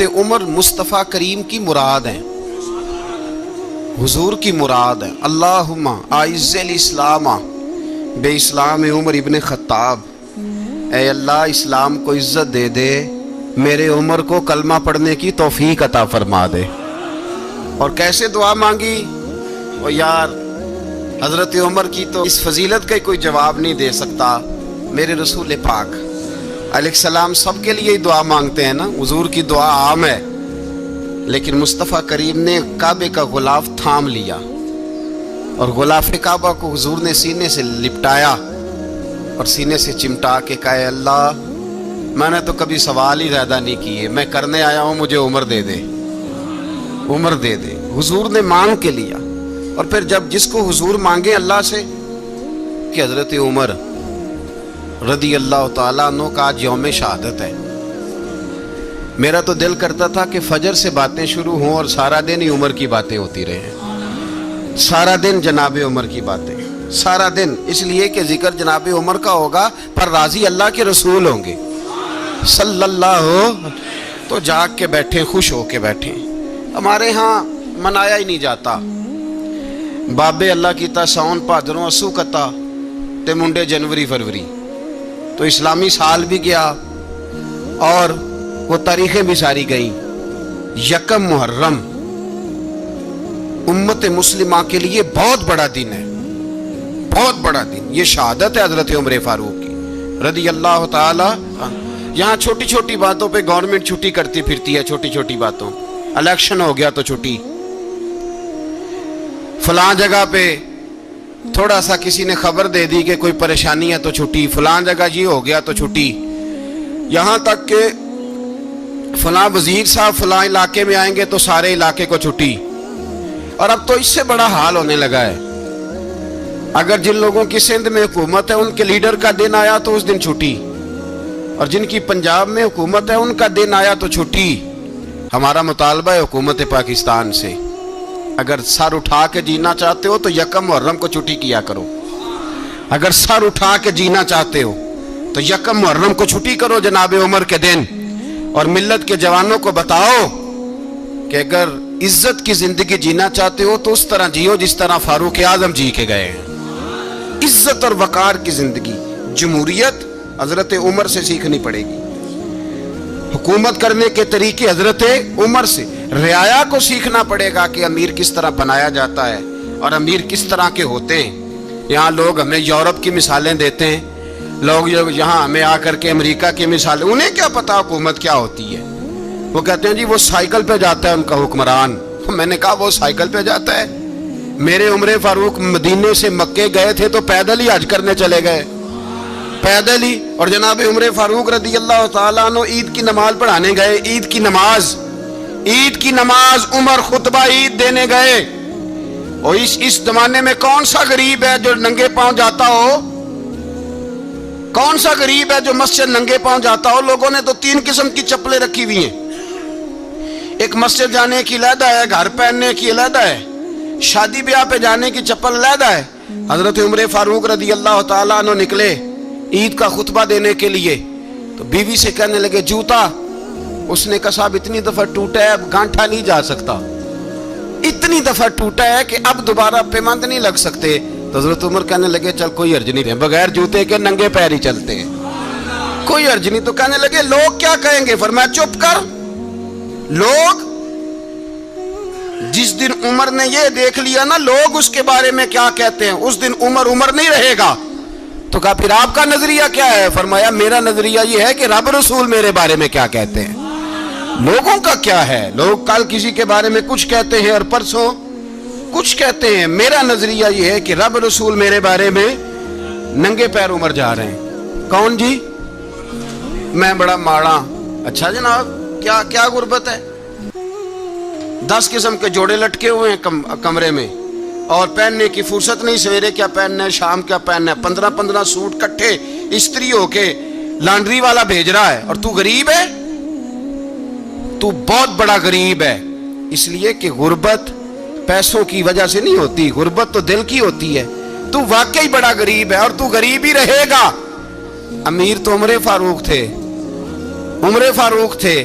حضرت عمر مصطفیٰ کریم کی مراد ہیں، حضور کی مراد ہے۔ اللہم اعز الاسلام بے اسلام عمر ابن خطاب، اے اللہ اسلام کو عزت دے دے، میرے عمر کو کلمہ پڑھنے کی توفیق عطا فرما دے۔ اور کیسے دعا مانگی؟ اور یار حضرت عمر کی تو اس فضیلت کا کوئی جواب نہیں دے سکتا۔ میرے رسول پاک علیہ السلام سب کے لیے دعا مانگتے ہیں نا، حضور کی دعا عام ہے، لیکن مصطفیٰ کریم نے کعبے کا غلاف تھام لیا اور غلاف کعبہ کو حضور نے سینے سے لپٹایا اور سینے سے چمٹا کے کہا اے اللہ میں نے تو کبھی سوال ہی زیادہ نہیں کیے، میں کرنے آیا ہوں، مجھے عمر دے دے، عمر دے دے۔ حضور نے مانگ کے لیا۔ اور پھر جب جس کو حضور مانگے اللہ سے کہ حضرت عمر رضی اللہ تعالیٰ عنہ کا آج یوم شہادت ہے، میرا تو دل کرتا تھا کہ فجر سے باتیں شروع ہوں اور سارا دن ہی عمر کی باتیں ہوتی رہیں، سارا دن جناب عمر کی باتیں، سارا دن، اس لیے کہ ذکر جناب عمر کا ہوگا پر راضی اللہ کے رسول ہوں گے صلی اللہ، تو جاگ کے بیٹھیں، خوش ہو کے بیٹھیں۔ ہمارے ہاں منایا ہی نہیں جاتا، بابے اللہ کی تا ساؤن بھادروں اسو کتا تے منڈے جنوری فروری، تو اسلامی سال بھی گیا اور وہ تاریخیں بھی ساری گئیں۔ یکم محرم امت مسلمہ کے لیے بہت بڑا دن ہے، بہت بڑا دن، یہ شہادت ہے حضرت عمر فاروق کی رضی اللہ تعالی۔ یہاں چھوٹی چھوٹی باتوں پہ گورنمنٹ چھٹی کرتی پھرتی ہے، چھوٹی چھوٹی باتوں، الیکشن ہو گیا تو چھٹی، فلاں جگہ پہ تھوڑا سا کسی نے خبر دے دی کہ کوئی پریشانی ہے تو چھٹی، فلاں جگہ یہ ہو گیا تو چھٹی، یہاں تک کہ فلاں وزیر صاحب فلاں علاقے میں آئیں گے تو سارے علاقے کو چھٹی۔ اور اب تو اس سے بڑا حال ہونے لگا ہے، اگر جن لوگوں کی سندھ میں حکومت ہے ان کے لیڈر کا دن آیا تو اس دن چھٹی، اور جن کی پنجاب میں حکومت ہے ان کا دن آیا تو چھٹی۔ ہمارا مطالبہ ہے حکومت پاکستان سے، اگر سر اٹھا کے جینا چاہتے ہو تو یکم محرم کو چھٹی کیا کرو، اگر سر اٹھا کے جینا چاہتے ہو تو یکم محرم کو چھٹی کرو جناب عمر کے دن، اور ملت کے جوانوں کو بتاؤ کہ اگر عزت کی زندگی جینا چاہتے ہو تو اس طرح جیو جس طرح فاروق اعظم جی کے گئے ہیں، عزت اور وقار کی زندگی۔ جمہوریت حضرت عمر سے سیکھنی پڑے گی، حکومت کرنے کے طریقے حضرت عمر سے، رعایا کو سیکھنا پڑے گا کہ امیر کس طرح بنایا جاتا ہے اور امیر کس طرح کے ہوتے ہیں۔ یہاں لوگ ہمیں یورپ کی مثالیں دیتے ہیں، لوگ یہاں ہمیں آ کر کے امریکہ کی مثالیں، انہیں کیا پتا حکومت کیا ہوتی ہے؟ وہ کہتے ہیں جی وہ سائیکل پہ جاتا ہے ان کا حکمران۔ میں نے کہا وہ سائیکل پہ جاتا ہے؟ میرے عمر فاروق مدینے سے مکے گئے تھے تو پیدل ہی حج کرنے چلے گئے، پیدل ہی۔ اور جناب عمر فاروق رضی اللہ تعالیٰ عنہ عید کی نماز پڑھانے گئے، عید کی نماز عمر خطبہ عید دینے گئے۔ اور اس زمانے میں کون سا غریب ہے جو ننگے پاؤں جاتا ہو؟ کون سا غریب ہے جو مسجد ننگے پاؤں جاتا ہو؟ لوگوں نے تو 3 قسم کی چپلیں رکھی ہوئی ہیں، ایک مسجد جانے کی علیحدہ ہے، گھر پہننے کی علیحدہ ہے، شادی بیاہ پہ جانے کی چپل علیحدہ ہے۔ حضرت عمر فاروق رضی اللہ تعالیٰ عنہ نکلے عید کا خطبہ دینے کے لیے تو بیوی سے کہنے لگے جوتا، اس نے کہا صاحب اتنی دفعہ ٹوٹا ہے اب گانٹھا نہیں جا سکتا، اتنی دفعہ ٹوٹا ہے کہ اب دوبارہ پیمند نہیں لگ سکتے۔ تو حضرت عمر کہنے لگے چل کوئی حرج نہیں ہے، بغیر جوتے کے ننگے پیر ہی چلتے ہیں، کوئی حرج نہیں۔ تو کہنے لگے لوگ کیا کہیں گے؟ فرمایا چپ کر، لوگ جس دن عمر نے یہ دیکھ لیا نا لوگ اس کے بارے میں کیا کہتے ہیں، اس دن عمر نہیں رہے گا۔ تو کہا پھر آپ کا نظریہ کیا ہے؟ فرمایا میرا نظریہ یہ ہے کہ رب رسول میرے بارے میں کیا کہتے ہیں، لوگوں کا کیا ہے؟ لوگ کل کسی کے بارے میں کچھ کہتے ہیں اور پرسوں کچھ کہتے ہیں، میرا نظریہ یہ ہے کہ رب رسول میرے بارے میں ننگے پیر عمر جا رہے ہیں۔ کون جی؟ میں بڑا ماڑا۔ اچھا جناب کیا غربت ہے؟ 10 قسم کے جوڑے لٹکے ہوئے ہیں کمرے میں اور پہننے کی فرصت نہیں، سویرے کیا پہننا ہے، شام کیا پہننا ہے، 15 سوٹ کٹھے استری ہو کے لانڈری والا بھیج رہا ہے، اور تو غریب ہے، تو بہت بڑا غریب ہے۔ اس لیے کہ غربت پیسوں کی وجہ سے نہیں ہوتی، غربت تو دل کی ہوتی ہے۔ تو واقعی بڑا غریب ہے اور تو غریب ہی رہے گا۔ امیر تو عمر فاروق تھے،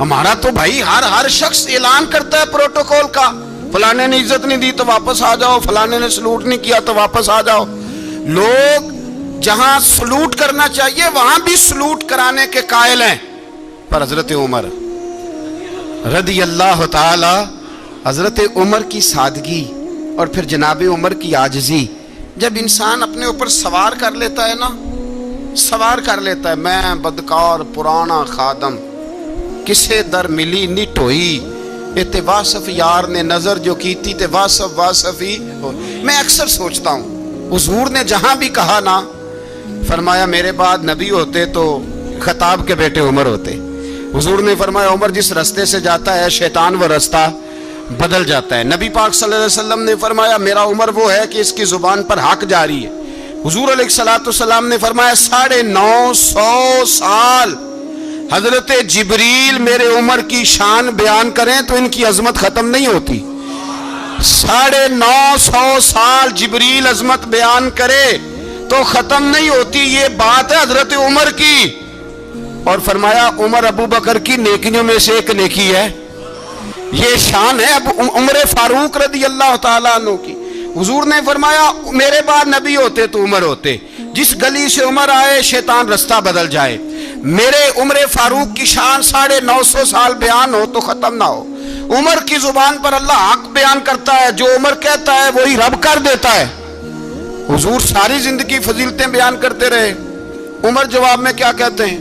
ہمارا تو بھائی ہر شخص اعلان کرتا ہے پروٹوکول کا، فلانے نے عزت نہیں دی تو واپس آ جاؤ، فلانے نے سلوٹ نہیں کیا تو واپس آ جاؤ۔ لوگ جہاں سلوٹ کرنا چاہیے وہاں بھی سلوٹ کرانے کے قائل ہیں، پر حضرت عمر رضی اللہ تعالی، حضرت عمر کی سادگی اور پھر جناب عمر کی عاجزی، جب انسان اپنے اوپر سوار کر لیتا ہے نا، سوار کر لیتا ہے، میں بدکار پرانا خادم، کسے در ملی نٹ ہوئی، اتے واصف یار نے نظر جو کی تھی تے واصف ہی ہو۔ میں اکثر سوچتا ہوں حضور نے جہاں بھی کہا نا، فرمایا میرے بعد نبی ہوتے تو خطاب کے بیٹے عمر ہوتے۔ حضور نے فرمایا عمر جس رستے سے جاتا ہے شیطان وہ رستہ بدل جاتا ہے۔ نبی پاک صلی اللہ علیہ وسلم نے فرمایا میرا عمر وہ ہے کہ اس کی زبان پر حق جاری ہے۔ حضور علیہ السلام نے فرمایا 950 سال حضرت جبریل میرے عمر کی شان بیان کریں تو ان کی عظمت ختم نہیں ہوتی۔ 950 سال جبریل عظمت بیان کرے تو ختم نہیں ہوتی۔ یہ بات ہے حضرت عمر کی، اور فرمایا عمر ابو بکر کی نیکیوں میں سے ایک نیکی ہے، یہ شان ہے اب عمر فاروق رضی اللہ تعالیٰ عنہ کی۔ حضور نے فرمایا میرے بعد نبی ہوتے تو عمر ہوتے، جس گلی سے عمر آئے شیطان رستہ بدل جائے۔ میرے عمر فاروق کی شان 950 سال بیان ہو تو ختم نہ ہو۔ عمر کی زبان پر اللہ حق بیان کرتا ہے، جو عمر کہتا ہے وہی رب کر دیتا ہے۔ حضور ساری زندگی فضیلتیں بیان کرتے رہے، عمر جواب میں کیا کہتے ہیں؟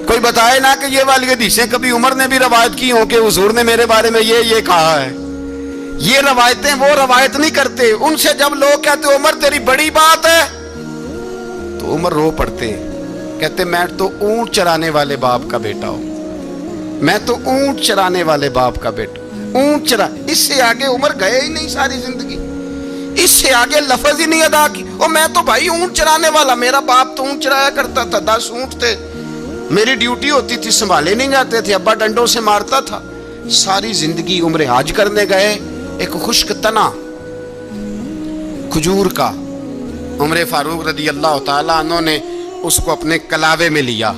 کوئی بتائے نا کہ یہ والی حدیثیں کبھی عمر نے بھی روایت کی ہوں کہ حضور نے میرے بارے میں یہ کہا ہے۔ یہ روایتیں وہ روایت نہیں کرتے، ان سے جب لوگ کہتے عمر تیری بڑی بات ہے تو عمر رو پڑتے، کہتے میں تو اونٹ چرانے والے باپ کا بیٹا ہوں، میں تو اونٹ چرانے والے باپ کا بیٹا، اونٹ چرا۔ اس سے آگے عمر گئے ہی نہیں ساری زندگی، اس سے آگے لفظ ہی نہیں ادا کی۔ اور میں تو بھائی اونٹ چرانے والا، میرا باپ تو اونٹ چرایا کرتا تھا، 10 اونٹ تھے، میری ڈیوٹی ہوتی تھی، سنبھالے نہیں جاتے تھے، ابا ڈنڈوں سے مارتا تھا۔ ساری زندگی عمر حج کرنے گئے، ایک خشک تنا کھجور کا عمر فاروق رضی اللہ تعالیٰ عنہ نے اس کو اپنے کلاوے میں لیا،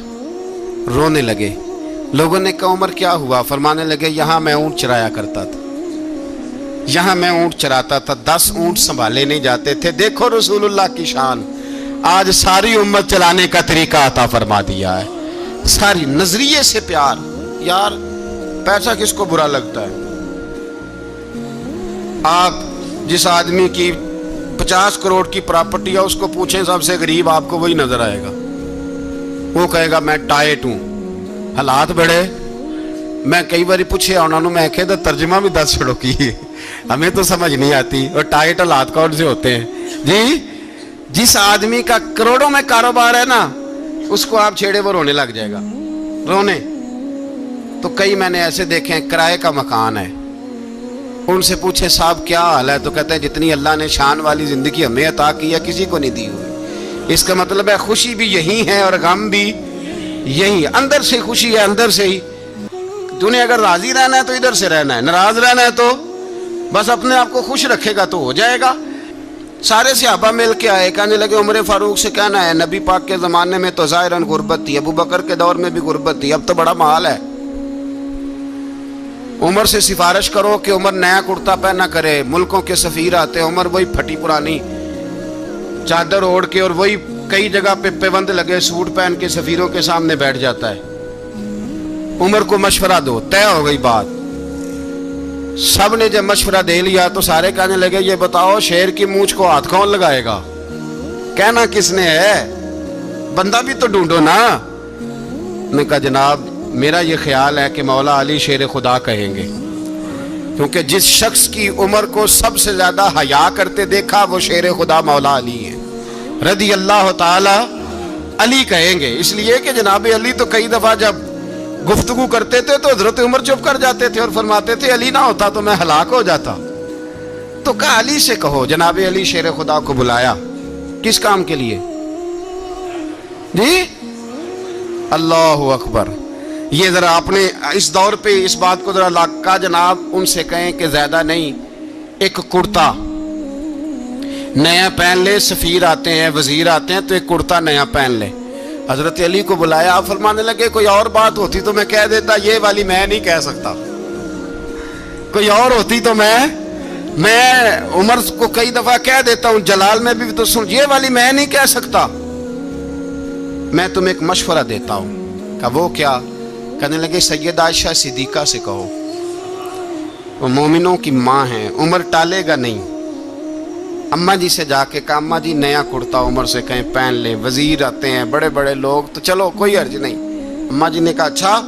رونے لگے۔ لوگوں نے کہا عمر کیا ہوا؟ فرمانے لگے یہاں میں اونٹ چرایا کرتا تھا، یہاں میں اونٹ چراتا تھا، 10 اونٹ سنبھالے نہیں جاتے تھے۔ دیکھو رسول اللہ کی شان، آج ساری امت چلانے کا طریقہ عطا فرما دیا ہے، ساری نظریے سے پیار۔ یار پیسہ کس کو برا لگتا ہے؟ آپ جس آدمی کی 50 کروڑ کی پراپرٹی ہے اس کو پوچھیں سب سے غریب، آپ کو وہی نظر آئے گا، وہ کہے گا میں ٹائٹ ہوں۔ حالات بڑے، میں کئی باری پوچھے انہوں نے، میں کہتا ترجمہ بھی 10 چھڑوں کی ہے، ہمیں تو سمجھ نہیں آتی، اور ٹائٹ حالات کون سے ہوتے ہیں جی؟ جس آدمی کا کروڑوں میں کاروبار ہے نا، اس کو آپ چھیڑے وہ رونے لگ جائے گا، رونے۔ تو کئی میں نے ایسے دیکھے ہیں کرائے کا مکان ہے، ان سے پوچھے صاحب کیا حال ہے، تو کہتے ہیں جتنی اللہ نے شان والی زندگی ہمیں عطا کی ہے کسی کو نہیں دی ہوئی۔ اس کا مطلب ہے خوشی بھی یہی ہے اور غم بھی یہی، اندر سے خوشی ہے، اندر سے ہی۔ دنیا اگر راضی رہنا ہے تو ادھر سے رہنا ہے، ناراض رہنا ہے تو بس اپنے آپ کو خوش رکھے گا تو ہو جائے گا۔ سارے صحابہ مل کے آئے، کہنے لگے عمر فاروق سے کہنا ہے نبی پاک کے زمانے میں تو ظاہراً غربت تھی، ابو بکر کے دور میں بھی غربت تھی، اب تو بڑا محال ہے، عمر سے سفارش کرو کہ عمر نیا کرتا پہنا کرے۔ ملکوں کے سفیر آتے، عمر وہی پھٹی پرانی چادر اوڑھ کے اور وہی کئی جگہ پہ پیوند لگے سوٹ پہن کے سفیروں کے سامنے بیٹھ جاتا ہے۔ عمر کو مشورہ دو، طے ہو گئی بات۔ سب نے جب مشورہ دے لیا تو سارے کہنے لگے یہ بتاؤ شیر کی مونچھ کو ہاتھ کون لگائے گا؟ کہنا کس نے ہے؟ بندہ بھی تو ڈھونڈو نا۔ میں کہا جناب میرا یہ خیال ہے کہ مولا علی شیر خدا کہیں گے، کیونکہ جس شخص کی عمر کو سب سے زیادہ حیا کرتے دیکھا وہ شیر خدا مولا علی ہے رضی اللہ تعالی علی کہیں گے، اس لیے کہ جناب علی تو کئی دفعہ جب گفتگو کرتے تھے تو حضرت عمر چپ کر جاتے تھے اور فرماتے تھے علی نہ ہوتا تو میں ہلاک ہو جاتا۔ تو کہا علی سے کہو۔ جناب علی شیر خدا کو بلایا، کس کام کے لیے جی؟ اللہ اکبر۔ یہ ذرا اپنے اس دور پہ اس بات کو ذرا لاکا جناب ان سے کہیں کہ زیادہ نہیں، ایک کرتا نیا پہن لے، سفیر آتے ہیں وزیر آتے ہیں تو ایک کرتا نیا پہن لے، حضرت علی کو بلایا, آپ فرمانے لگے کوئی اور بات ہوتی تو میں کہہ دیتا, یہ والی میں نہیں کہہ سکتا. کوئی اور ہوتی تو میں عمر کو کئی دفعہ کہہ دیتا ہوں, جلال میں بھی تو سن, یہ والی میں نہیں کہہ سکتا. میں تمہیں ایک مشورہ دیتا ہوں. کہا وہ کیا؟ کہنے لگے سیدہ عائشہ صدیقہ سے کہو, وہ مومنوں کی ماں ہیں, عمر ٹالے گا نہیں. اماں جی سے جا کے کہا اماں جی نیا کرتا عمر سے کہیں پہن لیں, وزیر آتے ہیں بڑے بڑے لوگ, تو چلو کوئی حرج نہیں. اماں جی نے کہا اچھا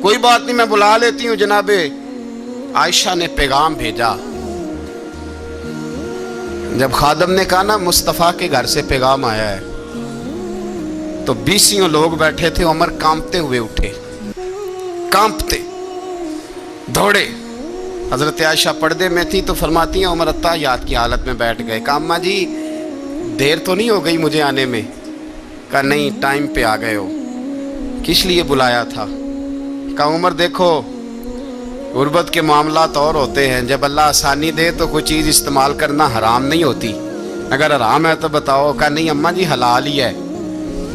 کوئی بات نہیں, میں بلا لیتی ہوں. جناب عائشہ نے پیغام بھیجا. جب خادم نے کہا نا مصطفیٰ کے گھر سے پیغام آیا ہے, تو 20 لوگ بیٹھے تھے. عمر کانپتے ہوئے اٹھے, کانپتے دوڑے. حضرت عائشہ پردے میں تھی تو فرماتی ہیں عمر اتحیات کی حالت میں بیٹھ گئے. کہا اماں جی دیر تو نہیں ہو گئی مجھے آنے میں؟ کہا نہیں, ٹائم پہ آ گئے ہو. کس لیے بلایا تھا؟ کہا عمر دیکھو غربت کے معاملات اور ہوتے ہیں, جب اللہ آسانی دے تو کوئی چیز استعمال کرنا حرام نہیں ہوتی, اگر حرام ہے تو بتاؤ. کہا نہیں اماں جی حلال ہی ہے.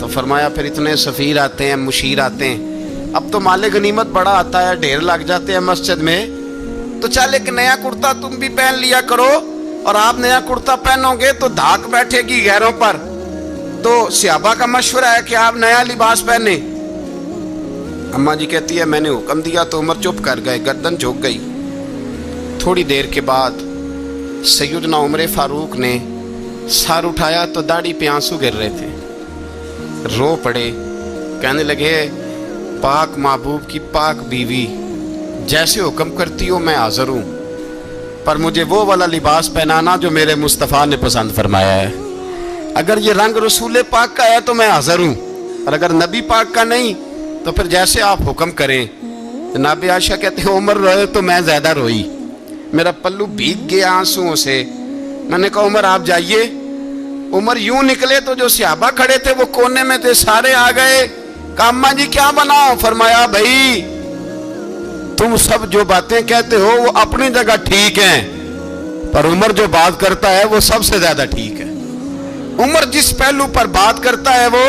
تو فرمایا پھر اتنے سفیر آتے ہیں, مشیر آتے ہیں, اب تو مال غنیمت بڑا آتا ہے, ڈھیر لگ جاتے ہیں مسجد میں, تو چل ایک نیا کرتا تم بھی پہن لیا کرو, اور آپ نیا کرتا پہنو گے تو دھاک بیٹھے گی غیروں پر. تو صحابہ کا مشورہ ہے کہ آپ نیا لباس پہنے. اماں جی کہتی ہے میں نے حکم دیا تو عمر چپ کر گئے, گردن جھک گئی. تھوڑی دیر کے بعد سیدنا عمر فاروق نے سر اٹھایا تو داڑھی پہ آنسو گر رہے تھے, رو پڑے. کہنے لگے پاک محبوب کی پاک بیوی, جیسے حکم کرتی ہو میں حاضر ہوں, پر مجھے وہ والا لباس پہنانا جو میرے مصطفیٰ نے پسند فرمایا ہے. اگر یہ رنگ رسول پاک کا ہے تو میں حاضر ہوں, اور اگر نبی پاک کا نہیں تو پھر جیسے آپ حکم کریں. جناب عائشہ کہتے ہیں عمر روئے تو میں زیادہ روئی, میرا پلو بھیگ گیا آنسوؤں سے. میں نے کہا عمر آپ جائیے. عمر یوں نکلے تو جو صحابہ کھڑے تھے وہ کونے میں تھے, سارے آ گئے. کہا اماں جی کیا بناؤ؟ فرمایا بھائی تم سب جو باتیں کہتے ہو وہ اپنی جگہ ٹھیک ہیں, پر عمر جو بات کرتا ہے وہ سب سے زیادہ ٹھیک ہے. عمر جس پہلو پر بات کرتا ہے وہ,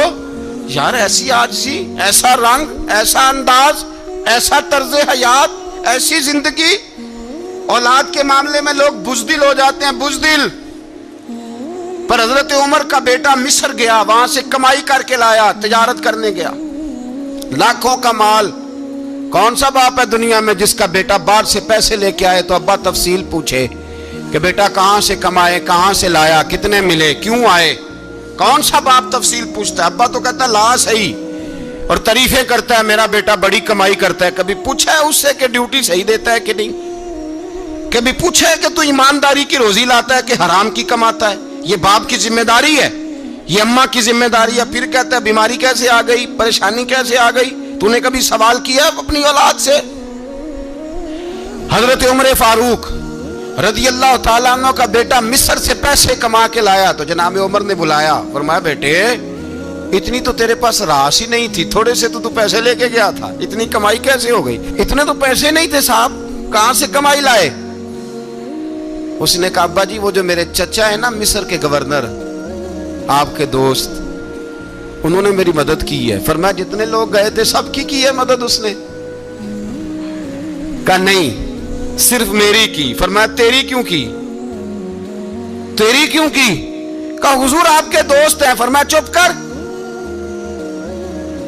یار ایسی عاجزی, ایسا رنگ, ایسا انداز, ایسا طرز حیات, ایسی زندگی. اولاد کے معاملے میں لوگ بزدل ہو جاتے ہیں, بزدل. پر حضرت عمر کا بیٹا مصر گیا, وہاں سے کمائی کر کے لایا, تجارت کرنے گیا, لاکھوں کا مال. کون سا باپ ہے دنیا میں جس کا بیٹا باہر سے پیسے لے کے آئے تو ابا تفصیل پوچھے کہ بیٹا کہاں سے کمائے, کہاں سے لایا, کتنے ملے, کیوں آئے؟ کون سا باپ تفصیل پوچھتا ہے؟ ابا تو کہتا ہے لا صحیح, اور تعریفیں کرتا ہے میرا بیٹا بڑی کمائی کرتا ہے. کبھی پوچھا ہے اس سے کہ ڈیوٹی صحیح دیتا ہے کہ نہیں؟ کبھی پوچھا ہے کہ تو ایمانداری کی روزی لاتا ہے کہ حرام کی کماتا ہے؟ یہ باپ کی ذمہ داری ہے, یہ اماں کی ذمہ داری ہے. پھر کہتا ہے بیماری کیسے آ گئی, پریشانی کیسے آ گئی؟ تو نے کبھی سوال کیا اپنی اولاد سے؟ حضرت عمر فاروق رضی اللہ تعالیٰ عنہ کا بیٹا مصر سے پیسے کما کے لایا تو جناب عمر نے بلایا, فرمایا بیٹے اتنی تو تیرے پاس راس ہی نہیں تھی, تھوڑے سے تو پیسے لے کے گیا تھا, اتنی کمائی کیسے ہو گئی؟ اتنے تو پیسے نہیں تھے صاحب, کہاں سے کمائی لائے؟ اس نے کہا ابا جی وہ جو میرے چچا ہے نا مصر کے گورنر, آپ کے دوست, انہوں نے میری مدد کی ہے. فرمایا جتنے لوگ گئے تھے سب کی ہے مدد اس نے؟ کہا نہیں صرف میری کی. فرمایا تیری کیوں کی؟ تیری کیوں کی؟ کہا حضور آپ کے دوست ہیں. فرمایا چپ کر,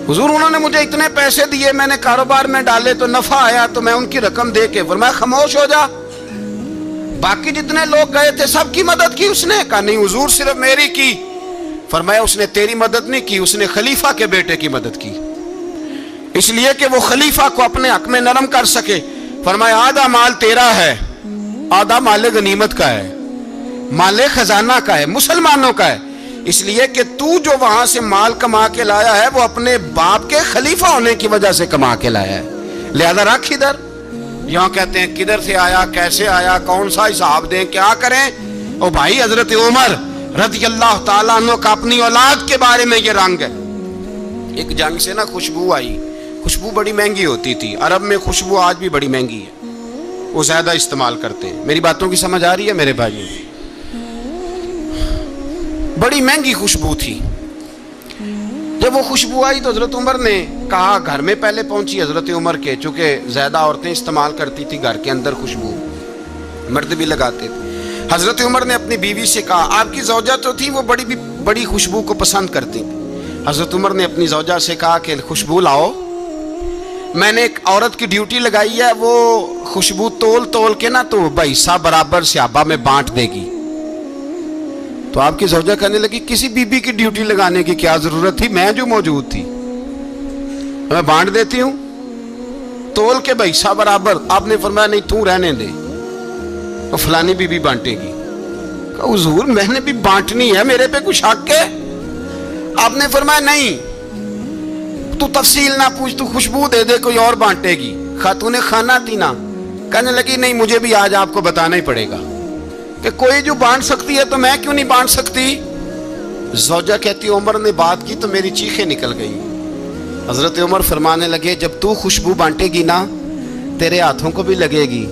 حضور انہوں نے مجھے اتنے پیسے دیے, میں نے کاروبار میں ڈالے تو نفع آیا تو میں ان کی رقم دے کے. فرمایا خاموش ہو جا, باقی جتنے لوگ گئے تھے سب کی مدد کی اس نے؟ کہا نہیں حضور صرف میری کی. فرمایا اس نے تیری مدد نہیں کی, اس نے خلیفہ کے بیٹے کی مدد کی, اس لیے کہ وہ خلیفہ کو اپنے حق میں نرم کر سکے. فرمایا آدھا مال تیرا ہے, آدھا مال غنیمت کا ہے, مال خزانہ کا ہے, مسلمانوں کا ہے, اس لیے کہ تو جو وہاں سے مال کما کے لایا ہے وہ اپنے باپ کے خلیفہ ہونے کی وجہ سے کما کے لایا ہے, لہذا رکھ ادھر. یہاں کہتے ہیں کدھر سے آیا, کیسے آیا, کون سا حساب دیں, کیا کریں؟ او بھائی حضرت عمر رضی اللہ تعالیٰ عنہ کا اپنی اولاد کے بارے میں یہ رنگ ہے. ایک جنگ سے نا خوشبو آئی, خوشبو بڑی مہنگی ہوتی تھی, عرب میں خوشبو آج بھی بڑی مہنگی ہے, وہ زیادہ استعمال کرتے ہیں. میری باتوں کی سمجھ آ رہی ہے میرے بھائی؟ بڑی مہنگی خوشبو تھی. جب وہ خوشبو آئی تو حضرت عمر نے کہا, گھر میں پہلے پہنچی حضرت عمر کے, چونکہ زیادہ عورتیں استعمال کرتی تھی گھر کے اندر خوشبو, مرد بھی لگاتے تھے. حضرت عمر نے اپنی بیوی سے کہا, آپ کی زوجہ تو تھی وہ بڑی خوشبو کو پسند کرتی تھی. حضرت عمر نے اپنی زوجہ سے کہا کہ خوشبو لاؤ, میں نے ایک عورت کی ڈیوٹی لگائی ہے, وہ خوشبو تول کے نا تو حصہ برابر صحابہ میں بانٹ دے گی. تو آپ کی زوجہ کہنے لگی, کسی بی بی کی ڈیوٹی لگانے کی کیا ضرورت تھی, میں جو موجود تھی میں بانٹ دیتی ہوں تول کے حصہ برابر. آپ نے فرمایا نہیں تو رہنے دے, اور فلانی بی بی بانٹے گی. کہا حضور میں نے بھی بانٹنی ہے, میرے پہ کچھ حق ہے؟ آپ نے فرمایا نہیں, تو تفصیل نہ پوچھ, تو خوشبو دے دے, کوئی اور بانٹے گی. خاتون خانہ تھی نا, کہنے لگی نہیں مجھے بھی آج آپ کو بتانا ہی پڑے گا کہ کوئی جو بانٹ سکتی ہے تو میں کیوں نہیں بانٹ سکتی. زوجہ کہتی عمر نے بات کی تو میری چیخیں نکل گئی. حضرت عمر فرمانے لگے, جب تو خوشبو بانٹے گی نا تیرے ہاتھوں کو بھی لگے گی,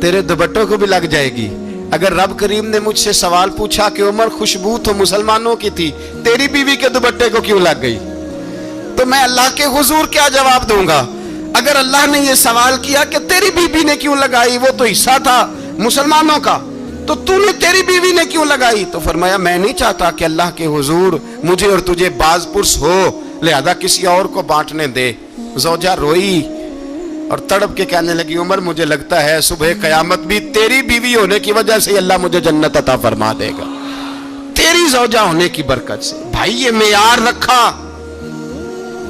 تیرے دوپٹوں کو بھی لگ جائے گی. اگر رب کریم نے مجھ سے سوال پوچھا کہ عمر خوشبو تو مسلمانوں کی تھی, تیری بیوی کے دوپٹے کو کیوں لگ گئی, تو میں اللہ کے حضور کیا جواب دوں گا؟ اگر اللہ نے یہ سوال کیا کہ تیری بیوی نے کیوں لگائی, وہ تو حصہ تھا مسلمانوں کا, تو نے تیری بیوی نے کیوں لگائی؟ تو فرمایا میں نہیں چاہتا کہ اللہ کے حضور مجھے اور تجھے باز پرس ہو, لہذا کسی اور کو بانٹنے دے. زوجہ روئی اور تڑپ کے کہنے لگی, عمر مجھے لگتا ہے صبح قیامت بھی تیری بیوی ہونے کی وجہ سے اللہ مجھے جنت عطا فرما دے گا, تیری زوجہ ہونے کی برکت سے. بھائی یہ معیار رکھا,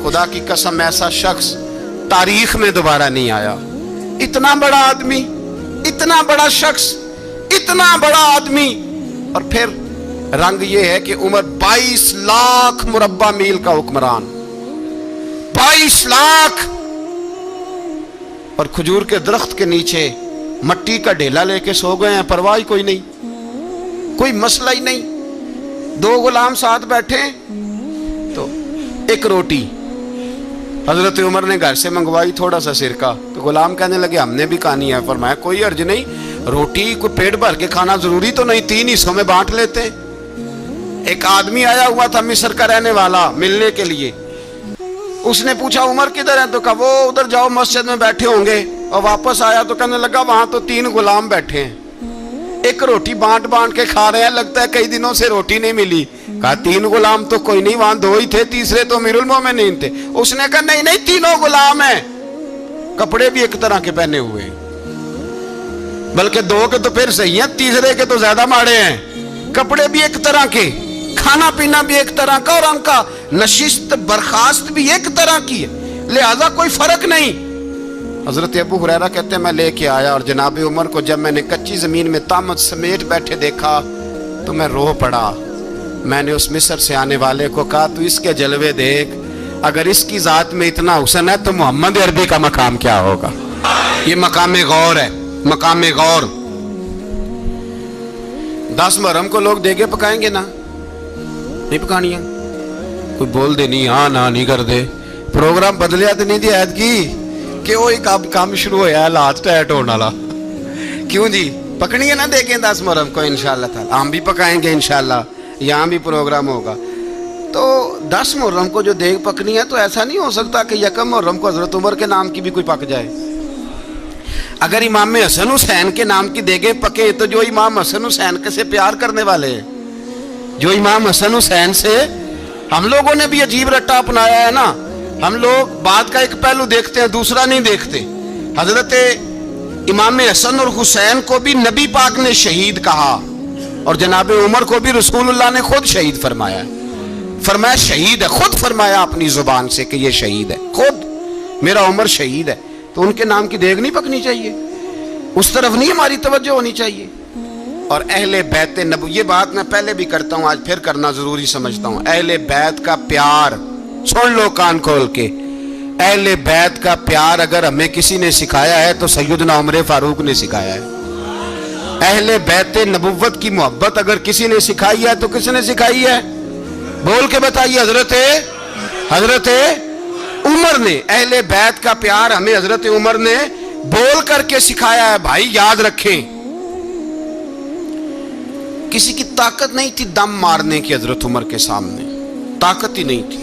خدا کی قسم ایسا شخص تاریخ میں دوبارہ نہیں آیا. اتنا بڑا آدمی, اتنا بڑا شخص, اتنا بڑا آدمی, اور پھر رنگ یہ ہے کہ عمر 22 لاکھ مربع میل کا حکمران, 22 لاکھ, اور کھجور کے درخت کے نیچے مٹی کا ڈھیلا لے کے سو گئے ہیں, پرواہ کوئی نہیں, کوئی مسئلہ ہی نہیں. 2 غلام ساتھ بیٹھے تو ایک روٹی حضرت عمر نے گھر سے منگوائی, تھوڑا سا سرکہ, تو غلام کہنے لگے ہم نے بھی کھانی ہے. فرمایا کوئی حرج نہیں, روٹی کو پیٹ بھر کے کھانا ضروری تو نہیں, 3 حصوں میں بانٹ لیتے. ایک آدمی آیا ہوا تھا مصر کا رہنے والا ملنے کے لیے, اس نے پوچھا عمر کدھر ہے, تو کہا وہ ادھر جاؤ مسجد میں بیٹھے ہوں گے. اور واپس آیا تو کہنے لگا وہاں تو 3 غلام بیٹھے ہیں, ایک روٹی بانٹ کے کھا رہے ہیں, لگتا ہے کئی دنوں سے روٹی نہیں ملی. کہا 3 غلام تو کوئی نہیں, وہاں 2 ہی تھے, تیسرے تو امیر المومنین تھے. اس نے کہا نہیں 3 غلام ہیں, کپڑے بھی ایک طرح کے پہنے ہوئے, بلکہ 2 کے تو پھر صحیح ہیں, تیسرے کے تو زیادہ ماڑے ہیں. کپڑے بھی ایک طرح کے, کھانا پینا بھی ایک طرح کا, اور ان کا نشست برخاست بھی ایک طرح کی ہے, لہذا کوئی فرق نہیں. حضرت ابو ہریرہ کہتے ہیں میں لے کے آیا, اور جناب عمر کو جب میں نے کچی زمین میں تامت سمیٹ بیٹھے دیکھا تو میں رو پڑا. میں نے اس مصر سے آنے والے کو کہا تو اس کے جلوے دیکھ, اگر اس کی ذات میں اتنا حسن ہے تو محمد عربی کا مقام کیا ہوگا. یہ مقام غور ہے, مقام غور. 10 محرم کو لوگ دیگے پکائیں گے نا, نہیں پکانی ہے, کوئی بول دے نہیں, ہاں نہ نہیں کر دے. پروگرام بدلیا تو نہیں دی عید کی کہ وہ ایک کام شروع ہوا ہے لاسٹ ایٹ ہونے والا, کیوں جی پکنی ہے نا دیکھیں 10 محرم کو انشاءاللہ تعالی, ہم بھی پکائیں گے انشاءاللہ, یہاں بھی پروگرام ہوگا. تو 10 محرم کو جو دیگ پکنی ہے تو ایسا نہیں ہو سکتا کہ 1 محرم کو حضرت عمر کے نام کی بھی کوئی پک جائے. اگر امام حسن حسین کے نام کی دیگیں پکے تو جو امام حسن حسین کے سے پیار کرنے والے ہیں, جو امام حسن حسین سے, ہم لوگوں نے بھی عجیب رٹا اپنایا ہے نا, ہم لوگ بات کا ایک پہلو دیکھتے ہیں دوسرا نہیں دیکھتے. حضرت امام حسن اور حسین کو بھی نبی پاک نے شہید کہا, اور جناب عمر کو بھی رسول اللہ نے خود شہید فرمایا. فرمایا شہید ہے, خود فرمایا اپنی زبان سے کہ یہ شہید ہے, خود میرا عمر شہید ہے. تو ان کے نام کی دیگ نہیں پکنی چاہیے, اس طرف نہیں ہماری توجہ ہونی چاہیے. اور اہل بیت نبو, یہ بات میں پہلے بھی کرتا ہوں, آج پھر کرنا ضروری سمجھتا ہوں. اہل بیت کا پیار سن لو کان کھول کے, اہل بیت کا پیار اگر ہمیں کسی نے سکھایا ہے تو سیدنا عمر فاروق نے سکھایا ہے. اہل بیت نبوت کی محبت اگر کسی نے سکھائی ہے تو کس نے سکھائی ہے؟ بول کے بتائیے. حضرت عمر نے. اہل بیت کا پیار ہمیں حضرت عمر نے بول کر کے سکھایا ہے. بھائی یاد رکھیں, کسی کی طاقت نہیں تھی دم مارنے کی حضرت عمر کے سامنے, طاقت ہی نہیں تھی.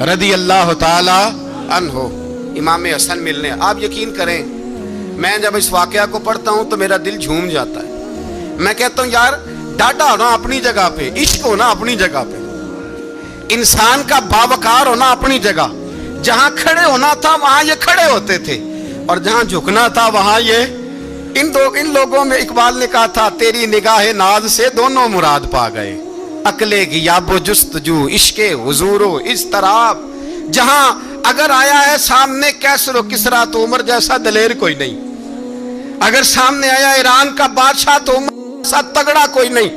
رضی اللہ تعالی عنہ امام حسن ملنے. آپ یقین کریں میں جب اس واقعہ کو پڑھتا ہوں تو میرا دل جھوم جاتا ہے. میں کہتا ہوں یار ڈاٹا ہونا اپنی جگہ پہ, عشق ہونا اپنی جگہ پہ, انسان کا باوقار ہونا اپنی جگہ. جہاں کھڑے ہونا تھا وہاں یہ کھڑے ہوتے تھے, اور جہاں جھکنا تھا وہاں یہ ان لوگوں میں اقبال نے کہا تھا تیری نگاہ ناز سے دونوں مراد پا گئے. عقل غیاب و جستجو, عشق حضور و اضطراب. جہاں اگر آیا ہے سامنے کیسر و کسرا تو عمر جیسا دلیر کوئی نہیں. اگر سامنے آیا ایران کا بادشاہ تو عمر جیسا تگڑا کوئی نہیں.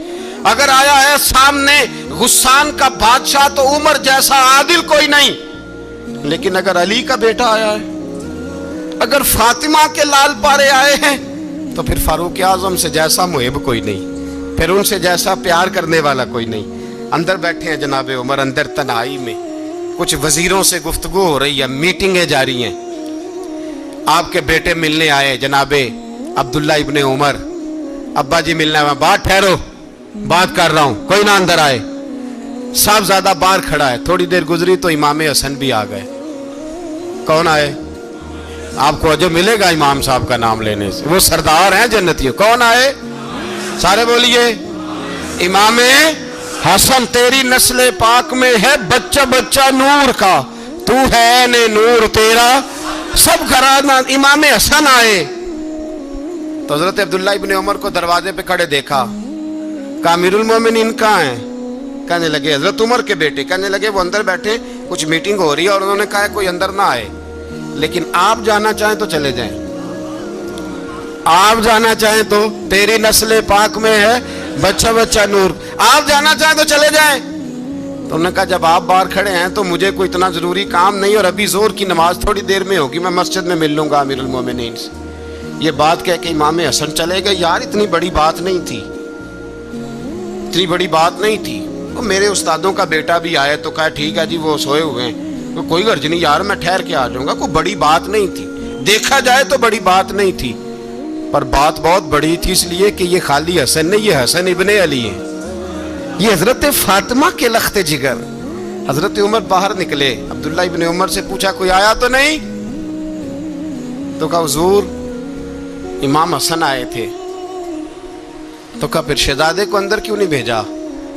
اگر آیا ہے سامنے غسان کا بادشاہ تو عمر جیسا عادل کوئی نہیں. لیکن اگر علی کا بیٹا آیا ہے, اگر فاطمہ کے لال پارے آئے ہیں, تو پھر فاروق اعظم سے جیسا محب کوئی نہیں, پھر ان سے جیسا پیار کرنے والا کوئی نہیں. اندر بیٹھے ہیں جناب عمر, اندر تنہائی میں کچھ وزیروں سے گفتگو ہو رہی ہے, میٹنگیں جاری ہیں. آپ کے بیٹے ملنے آئے جناب عبداللہ ابن عمر. ابا جی ملنا ہے, بات ٹھہرو بات کر رہا ہوں, کوئی نہ اندر آئے. صاحبزادہ باہر کھڑا ہے. تھوڑی دیر گزری تو امام حسن بھی آ گئے. کون آئے؟ آپ کو جو ملے گا امام صاحب کا نام لینے سے, وہ سردار ہیں جنتیوں. کون آئے؟ سارے بولیے امام حسن. تیری نسل پاک میں ہے بچہ بچہ نور کا, تو ہے نے نور تیرا سب گھرانہ. امام حسن آئے تو حضرت عبداللہ ابن عمر کو دروازے پہ کھڑے دیکھا. کہا امیر المومنین کہاں ہیں؟ کہنے لگے حضرت عمر کے بیٹے. کہنے لگے وہ اندر بیٹھے, کچھ میٹنگ ہو رہی ہے, اور انہوں نے کہا کوئی اندر نہ آئے, لیکن آپ جانا چاہیں تو چلے جائیں. آپ جانا چاہیں تو, تیری نسل پاک میں ہے بچہ بچہ نور, آپ جانا چاہیں تو چلے جائیں. تو انہوں نے کہا جب آپ باہر کھڑے ہیں تو مجھے کوئی اتنا ضروری کام نہیں, اور ابھی زور کی نماز تھوڑی دیر میں ہوگی, میں مسجد میں مل لوں گا امیر المومنین سے. یہ بات کہہ کے امام حسن چلے گئے. یار اتنی بڑی بات نہیں تھی, اتنی بڑی بات نہیں تھی. وہ میرے استادوں کا بیٹا بھی آئے تو کہا ٹھیک ہے جی وہ سوئے ہوئے ہیں, کوئی غرض نہیں یار میں ٹھہر کے آ جاؤں گا. کوئی بڑی بات نہیں تھی, دیکھا جائے تو بڑی بات نہیں تھی, پر بات بہت بڑی تھی اس لیے کہ یہ خالی حسن نہیں, یہ حسن ابن علی ہے, یہ حضرت فاطمہ کے لخت جگر. حضرت عمر باہر نکلے. عبداللہ ابن عمر سے پوچھا کوئی آیا تو نہیں؟ تو کہا حضور امام حسن آئے تھے. تو کہا پھر شہزادے کو اندر کیوں نہیں بھیجا؟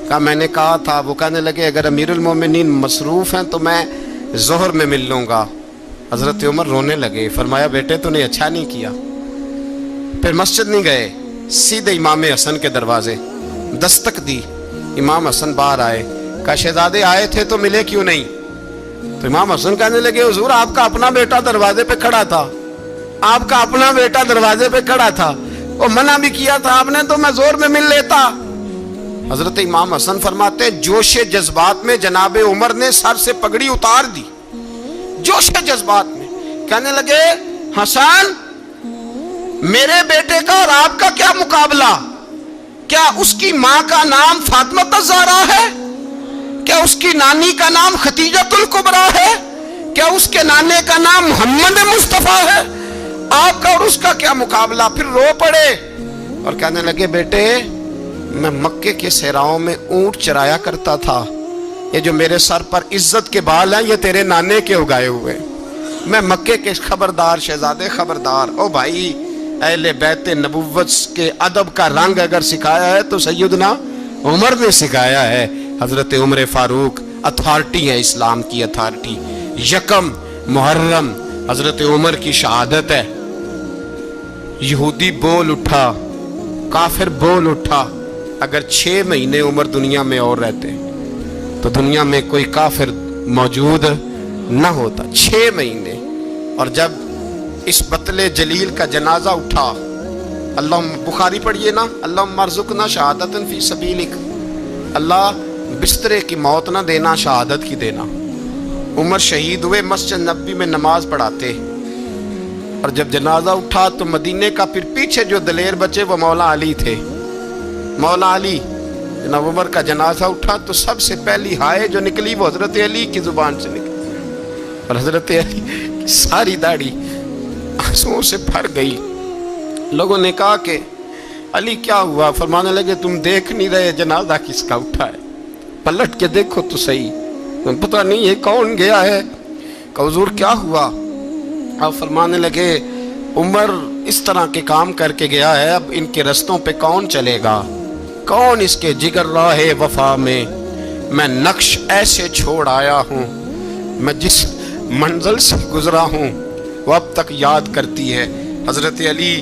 کہا میں نے کہا تھا. وہ کہنے لگے اگر امیر المومنین مصروف ہیں تو میں ظہر میں مل لوں گا. حضرت عمر رونے لگے. فرمایا بیٹے تو نے اچھا نہیں کیا. پھر مسجد نہیں گئے, سیدھے امام حسن کے دروازے دستک دی. امام حسن باہر آئے. کہا شہزادے آئے تھے تو ملے کیوں نہیں؟ تو امام حسن کہنے لگے حضور آپ کا اپنا بیٹا دروازے پہ کھڑا تھا, آپ کا اپنا بیٹا دروازے پہ کھڑا تھا, وہ منع بھی کیا تھا آپ نے تو میں زور میں مل لیتا. حضرت امام حسن فرماتے جوش جذبات میں جناب عمر نے سر سے پگڑی اتار دی, جوش جذبات میں. کہنے لگے حسن میرے بیٹے کا اور آپ کا کیا مقابلہ؟ کیا اس کی ماں کا نام فاطمہ الزہرا ہے؟ کیا اس کی نانی کا نام خدیجۃ الکبریٰ ہے؟ کیا اس کے نانے کا نام محمد مصطفیٰ ہے؟ آپ کا اور اس کا کیا مقابلہ؟ پھر رو پڑے اور کہنے لگے بیٹے میں مکے کے صحراؤں میں اونٹ چرایا کرتا تھا, یہ جو میرے سر پر عزت کے بال ہیں یہ تیرے نانے کے اگائے ہوئے. میں مکے کے خبردار شہزادے خبردار. او بھائی اہل بیت نبوت کے ادب کا رنگ اگر سکھایا ہے تو سیدنا عمر نے سکھایا ہے. حضرت عمر فاروق اتھارٹی ہے, اسلام کی اتھارٹی. یکم محرم حضرت عمر کی شہادت ہے. یہودی بول اٹھا, کافر بول اٹھا. اگر 6 مہینے عمر دنیا میں اور رہتے تو دنیا میں کوئی کافر موجود نہ ہوتا. 6 مہینے. اور جب اس بطل جلیل کا جنازہ اٹھا, اللہ بخاری پڑھیے نا, اللہم ارزقنا شہادت فی سبیلک, اللہ بسترے کی موت نہ دینا شہادت کی دینا. عمر شہید ہوئے, مسجد نبی میں نماز پڑھاتے, اور جب جنازہ اٹھا تو مدینے کا پھر پیچھے جو دلیر بچے وہ مولا علی تھے. مولا علی جناب عمر کا جنازہ اٹھا تو سب سے پہلی ہائے جو نکلی وہ حضرت علی کی زبان سے نکلی, اور حضرت علی کی ساری داڑھی آنسوؤں سے بھر گئی. لوگوں نے کہا کہ علی کیا ہوا؟ فرمانے لگے تم دیکھ نہیں رہے جنازہ کس کا اٹھا ہے؟ پلٹ کے دیکھو تو صحیح, پتہ نہیں یہ کون گیا ہے. کہ حضور کیا ہوا؟ آپ فرمانے لگے عمر اس طرح کے کام کر کے گیا ہے، اب ان کے رستوں پہ کون چلے گا؟ کون اس کے جگر راہ وفا میں نقش ایسے چھوڑ آیا ہوں، میں جس منزل سے گزرا ہوں وہ اب تک یاد کرتی ہے. حضرت علی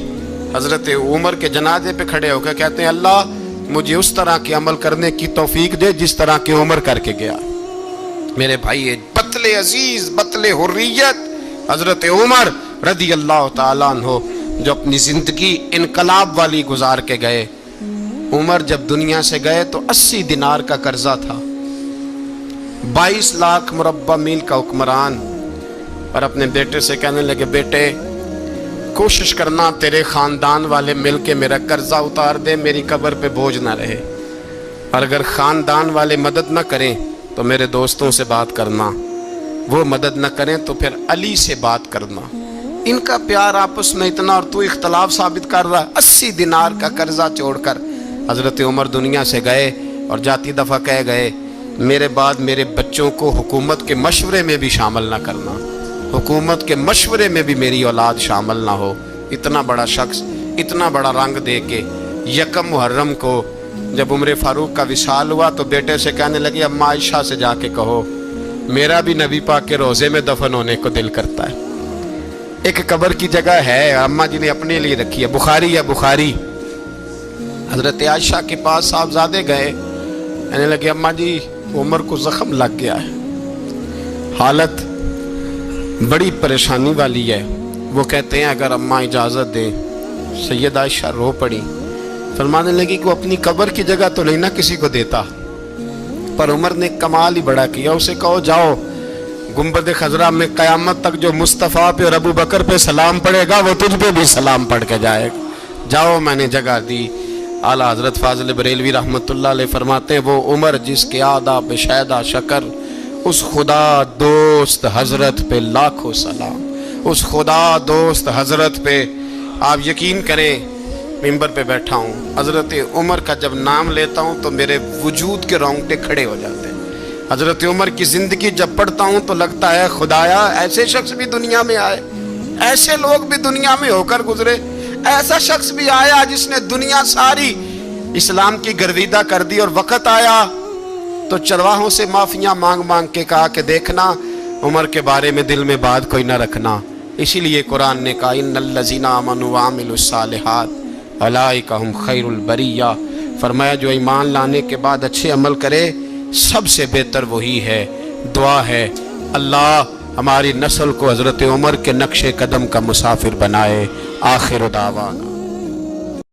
حضرت عمر کے جنازے پہ کھڑے ہو کے کہتے ہیں اللہ مجھے اس طرح کے عمل کرنے کی توفیق دے جس طرح کے عمر کر کے گیا. میرے بھائی بطل عزیز بطل حریت حضرت عمر رضی اللہ تعالیٰ عنہ جو اپنی زندگی انقلاب والی گزار کے گئے. عمر جب دنیا سے گئے تو 80 دینار کا قرضہ تھا، 22 لاکھ مربع میل کا حکمران. اور اپنے بیٹے سے کہنے لگے بیٹے کوشش کرنا تیرے خاندان والے مل کے میرا قرضہ اتار دے، میری قبر پہ بوجھ نہ رہے. اور اگر خاندان والے مدد نہ کریں تو میرے دوستوں سے بات کرنا، وہ مدد نہ کریں تو پھر علی سے بات کرنا. ان کا پیار آپس میں اتنا اور تو اختلاف ثابت کر رہا. 80 دینار کا قرضہ چھوڑ کر حضرت عمر دنیا سے گئے اور جاتی دفعہ کہہ گئے میرے بعد میرے بچوں کو حکومت کے مشورے میں بھی شامل نہ کرنا، حکومت کے مشورے میں بھی میری اولاد شامل نہ ہو. اتنا بڑا شخص اتنا بڑا رنگ دے کے یکم محرم کو جب عمر فاروق کا وصال ہوا تو بیٹے سے کہنے لگے اماں عائشہ سے جا کے کہو میرا بھی نبی پاک کے روضے میں دفن ہونے کو دل کرتا ہے. ایک قبر کی جگہ ہے اماں جی نے اپنے لیے رکھی ہے، بخاری ہے بخاری. حضرت عائشہ کے پاس صاحبزادے گئے، کہنے لگے اماں جی عمر کو زخم لگ گیا ہے، حالت بڑی پریشانی والی ہے. وہ کہتے ہیں اگر اماں اجازت دیں. سید عائشہ رو پڑی، فرمانے لگی کہ وہ اپنی قبر کی جگہ تو نہیں نہ کسی کو دیتا. پر عمر نے کمال ہی بڑا کیا، اسے کہو جاؤ گنبد خضرا میں قیامت تک جو مصطفیٰ پہ اور ابو بکر پہ سلام پڑے گا وہ تجھ پہ بھی سلام پڑھ کے جائے گا، جاؤ میں نے جگہ دی. اعلیٰ حضرت فاضل بریلوی رحمۃ اللہ علیہ فرماتے ہیں وہ عمر جس کے آداب شیدہ شکر، اس خدا دوست حضرت پہ لاکھوں سلام، اس خدا دوست حضرت پہ. آپ یقین کریں ممبر پہ بیٹھا ہوں حضرت عمر کا جب نام لیتا ہوں تو میرے وجود کے رونگٹے کھڑے ہو جاتے ہیں. حضرت عمر کی زندگی جب پڑھتا ہوں تو لگتا ہے خدایا ایسے شخص بھی دنیا میں آئے، ایسے لوگ بھی دنیا میں ہو کر گزرے، ایسا شخص بھی آیا جس نے دنیا ساری اسلام کی گرویدہ کر دی. اور وقت آیا تو چرواہوں سے معافیاں مانگ مانگ کے کہا کہ دیکھنا عمر کے بارے میں دل میں بات کوئی نہ رکھنا. اسی لیے قرآن نے کہا ان الذین آمنوا وعملوا الصالحات اولئک ھم خیر البریہ. فرمایا جو ایمان لانے کے بعد اچھے عمل کرے سب سے بہتر وہی ہے. دعا ہے اللہ ہماری نسل کو حضرت عمر کے نقش قدم کا مسافر بنائے. آخر دعوانا